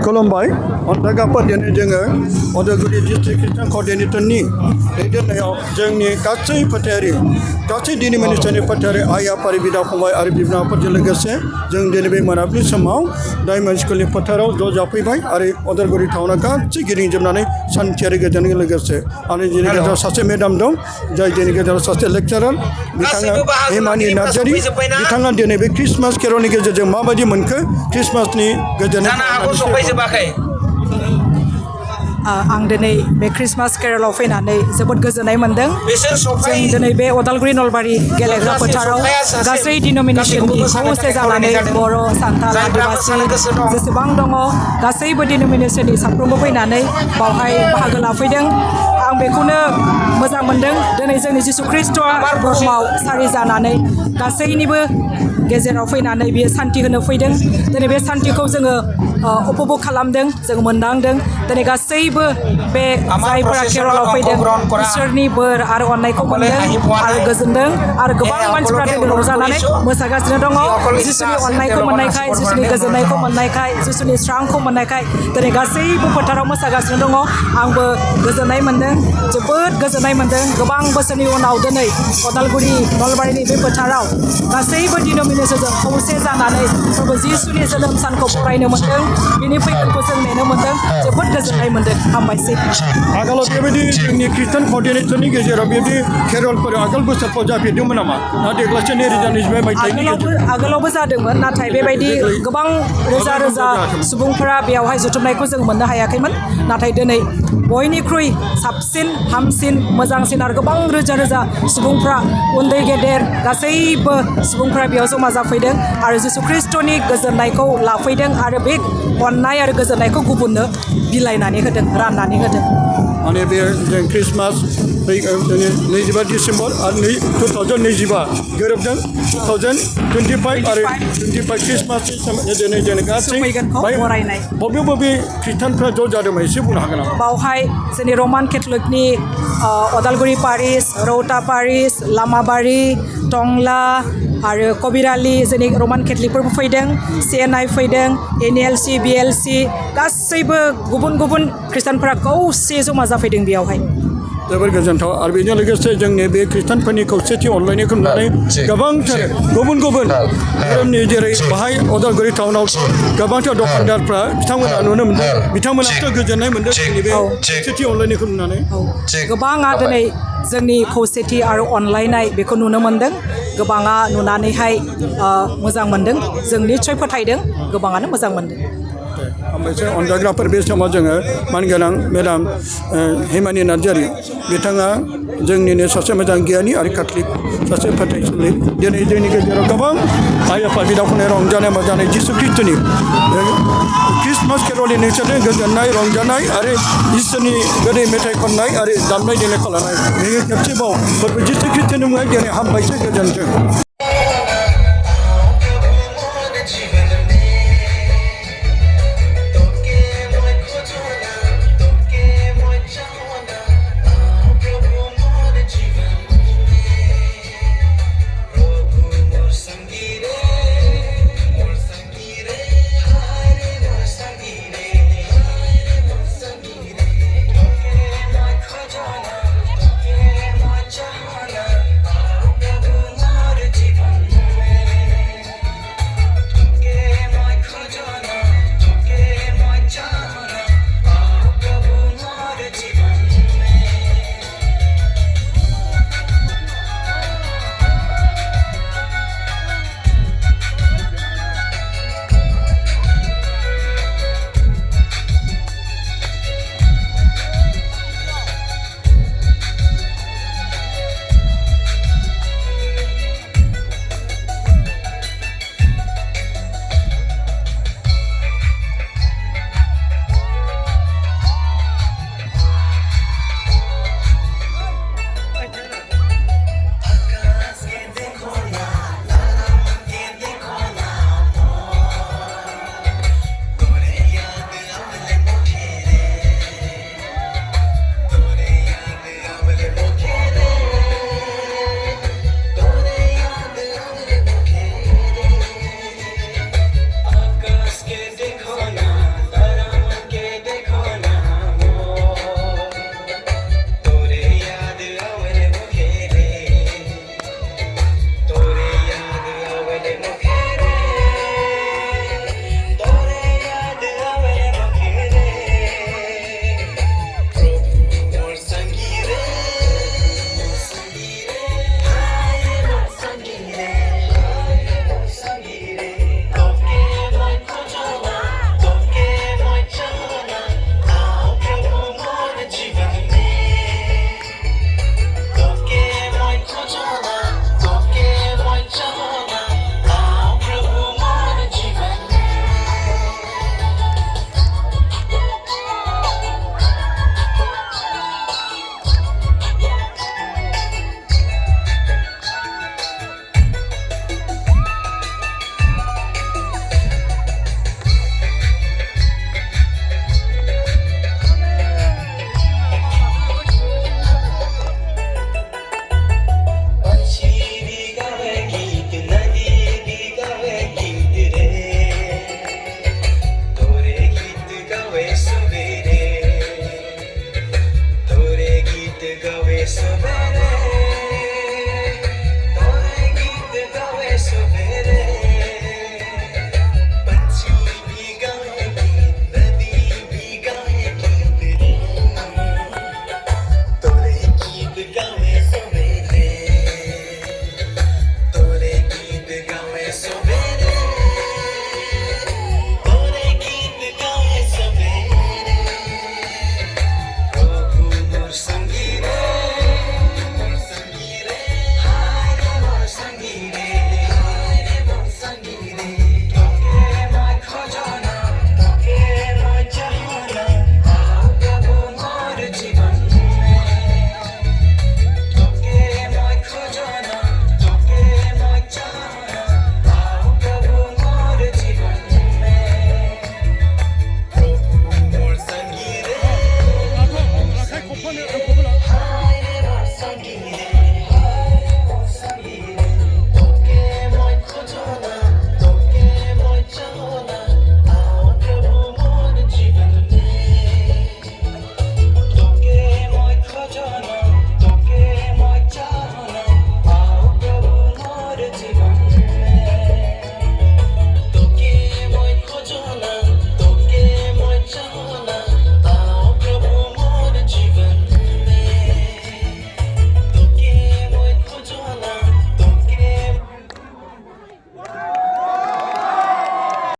खुलुमबाय अन्थागाफोर दिनै जोङो उदालगुरि डिस्ट्रिक्ट ख्रिस्टान क'र्डिनेटरनि दैदेननायाव जोंनि गासै फोथायारि गासै डिन'मिनेसननि फोथायारि आइ आफारि बिदा फंबाय आरो बिनानावफोरजों लोगोसे जों दिनै बे मोनाबिलि समाव डायमन्ड स्कुलनि फोथाराव ज' जाफैबाय आरो उदालगुरि टाउना गासै गिदिंजोबनानै सान्थियारि गोजोनजों लोगोसे आरो दिनै गेजेराव सासे मेडाम दं जाय दिनै गेजेराव सासे लेक्चारार बिथाङा हिमानि नार्जारि बिथाङा दिनै बे ख्रिस्टमास केरलनि गेजेरजों माबायदि मोनखो ख्रिस्टमासनि गोजोननाय आं दिनै बे ख्रिस्टमास केरलाव फैनानै जोबोद गोजोननाय मोन्दों जों दिनै बे उदालगुरि नलबारि गेलेग्रा फोथाराव गासै डिन'मिनेसननि खौसे जानानै बर' सान्थाल आदिबासि जेसेबां दङ गासैबो डिन'मिनेसननि साफ्रोमबो फैनानै बावहाय बाहागो लाफैदों आं बेखौनो मोजां मोन्दों दिनै जोंनि जिसु ख्रिस्ट'आ बुहुमाव सारि जानानै गासैनिबो गेजेराव फैनानै बियो सान्थि होनो फैदों दिनै बे सान्थिखौ जोङो उपभग खालामदों जों मोनदांदों दिनै गासैबो बे जायफोरा केरलाव फैदों इसोरनि बोर आरो अननायखौ मोनदों आरो गोजोनदों आरो गोबां मानसिफ्रा दिनै रंजानानै मोसागासिनो दङ जिसुनि अननायखौ मोननायखाय जिसुनि गोजोननायखौ मोननायखाय जिसुनि स्रांखौ मोननायखाय दिनै गासैबो फोथाराव मोसागासिनो दङ आंबो गोजोननाय मोन्दों जोबोद गोजोननाय मोन्दों गोबां बोसोरनि उनाव दिनै उदालगुरि नलबारिनि बे फोथाराव गासैबो डिन'मिनेसनजों खौसे जानानै प्रभु जिसुनि जोनोम सानखौ बरायनो मोन्दों बिनि फैगोनखौ जों नेनो मोन्दों जोबोद गोजोननाय मोन्दों हामबायसै आगोलाव बेबायदि जोंनि ख्रिस्टान क'र्डिनेटरनि गेजेराव बेबायदि केरलफोर आगोल बोसोरफ्राव जाफेरदोंमोन नामा ना देग्लायसो 2025 मायथाइनि आगोलावबो जादोंमोन नाथाय बेबायदि गोबां रोजा रोजा सुबुंफोरा बेयावहाय जुथुमनायखौ जों मोननो हायाखैमोन नाथाय दिनै बयनिख्रुइ साबसिन हामसिन मोजांसिन आरो गोबां रोजा रोजा सुबुंफ्रा उन्दै गेदेर गासैबो सुबुंफ्रा बेयाव जमा जाफैदों आरो जिसु ख्रिस्ट'नि गोजोननायखौ लाफैदों आरो बे अननाय आरो गोजोननायखौ गुबुननो बिलाइनानै होदों राननानै होदों माने बे जों ख्रिस्टमास 25 डिसेम्बर आरो 2025 गोरोबदों 2025 आरो 25 ख्रिस्टमासनि दिनै जों गासै बरायनाय बबे बबे ख्रिस्टानफ्रा ज' जादोंमोन एसे बुंनो हागोन नामा बावहाय जोंनि रमान केथलिकनि उदालगुरि पारिस रौता पारिस लामाबारि टंला आरो कबिरालि जोंनि रमान केथलिकफोरबो फैदों CNI फैदों NLC BLC गासैबो गुबुन गुबुन ख्रिस्टानफोरा खौसे जमा जाफैदों बेयावहाय जोबोर गोजोनथाव आरो बेजों लोगोसे जोंनि बे ख्रिस्टानफोरनि खौसेथि अनलायनायखौ नुनानै गोबांथार गुबुन गुबुन धोरोमनि जेरै बाहाय उदालगुरि टाउनाव गोबांथार दखानदारफ्रा बिथांमोना नुनो मोनदों बिथांमोनाथ' गोजोननाय मोन्दों जोंनि बे खौसेथि अनलायनायखौ नुनानै गोबाङा दिनै जोंनि खौसेथि आरो अनलायनाय बेखौ नुनो मोन्दों गोबाङा नुनानैहाय मोजां मोन्दों जों निस्सय फोथायदों गोबाङानो मोजां मोन्दों ओमफ्राय अनजाग्राफोर बे समाव जोङो मानगोनां मेडाम हिमानि नार्जारि बिथाङा जोंनिनो सासे मोजां गियानि आरो काथलिक सासे फोथायसुलि दिनै जोंनि गेजेराव गोबां आइ आफा बिदा फंबाय रंजानाय मोजानाय जिसु ख्रिस्ट'नि ख्रिस्टमास केरलनि नोंसोरजों गोजोननाय रंजानाय आरो इसोरनि गोदै मेथाइ खननाय आरो दामनाय देनाय खालामनाय बेयो खेबसेबाव जिसु ख्रिस्ट'नि मुङै दिनै हामबायसो गोजोन्थों to go with so bad.